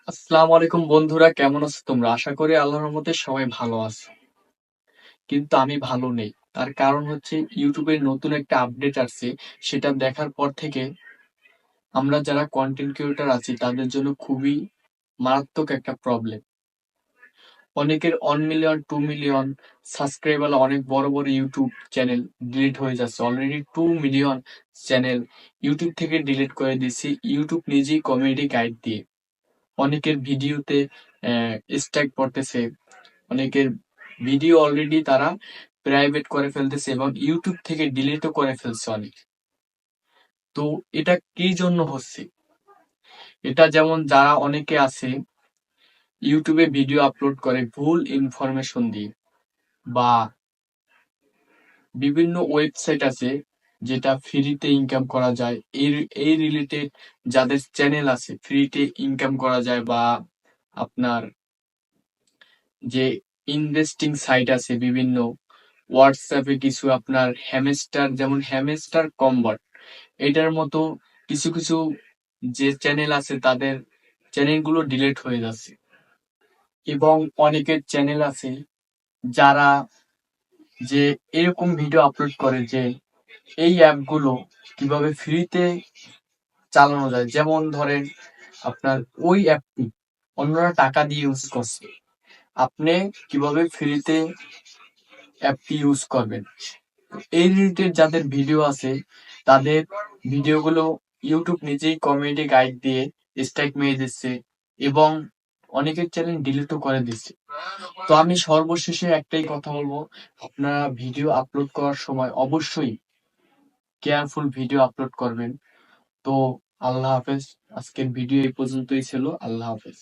আসসালামু আলাইকুম বন্ধুরা, কেমন আছো তোমরা? আশা করি আল্লাহর রহমতে সবাই ভালো আছো। কিন্তু আমি ভালো নেই। তার কারণ হচ্ছে ইউটিউবে নতুন একটা আপডেট আসছে। সেটা দেখার পর থেকে আমরা যারা কন্টেন্ট ক্রিয়েটর আছি তাদের জন্য খুবই মারাত্মক একটা প্রবলেম। অনেকের 1 মিলিয়ন 2 মিলিয়ন সাবস্ক্রাইবার, অনেক বড় বড় ইউটিউব চ্যানেল ডিলিট হয়ে যাচ্ছে। অলরেডি 2 মিলিয়ন চ্যানেল ইউটিউব থেকে ডিলিট করে দিয়েছে ইউটিউব নিজেই কমিউনিটি গাইড দিয়ে। অনেকের ভিডিওতে স্ট্রাইক পড়তেছে, অনেকের ভিডিও অলরেডি তারা প্রাইভেট করে ফেলতেছে এবং ইউটিউব থেকে ডিলিটও করে ফেলছে অনেক। তো এটা কি জন্য হচ্ছে? এটা যেমন যারা অনেকে আছে ইউটিউবে ভিডিও আপলোড করে ভুল ইনফরমেশন দিয়ে, বা বিভিন্ন ওয়েবসাইট আছে যেটা ফ্রিতে ইনকাম করা যায়, এই এই রিলেটেড যাদের চ্যানেল আছে ফ্রিতে ইনকাম করা যায়, বা আপনার যে ইনভেস্টিং সাইট আছে বিভিন্ন হোয়াটসঅ্যাপে কিছু আপনার হ্যামস্টার, যেমন হ্যামস্টার কনভার্ট, এটার মতো কিছু কিছু যে চ্যানেল আছে তাদের চ্যানেলগুলো ডিলিট হয়ে যাচ্ছে। এবং অনেকের চ্যানেল আছে যারা যে এরকম ভিডিও আপলোড করে যে এই অ্যাপগুলো কিভাবে ফ্রিতে চালানো যায়, যেমন ধরেন আপনার ওই অ্যাপটি অন্যরা টাকা দিয়ে ইউজ করছে, আপনি কিভাবে ফ্রিতে অ্যাপটি ইউজ করবেন। এই রিলেটেড যাদের ভিডিও আছে তাদের ভিডিওগুলো ইউটিউব নিজেই কমিউনিটি গাইড দিয়ে স্ট্রাইক মেরে দিচ্ছে এবং অনেকের চ্যানেল ডিলিটও করে দিচ্ছে। তো আমি সর্বশেষে একটাই কথা বলবো, আপনারা ভিডিও আপলোড করার সময় অবশ্যই কেয়ারফুল ভিডিও আপলোড করবেন। তো আল্লাহ হাফেজ। আজকের ভিডিও এই পর্যন্তই ছিল। আল্লাহ হাফেজ।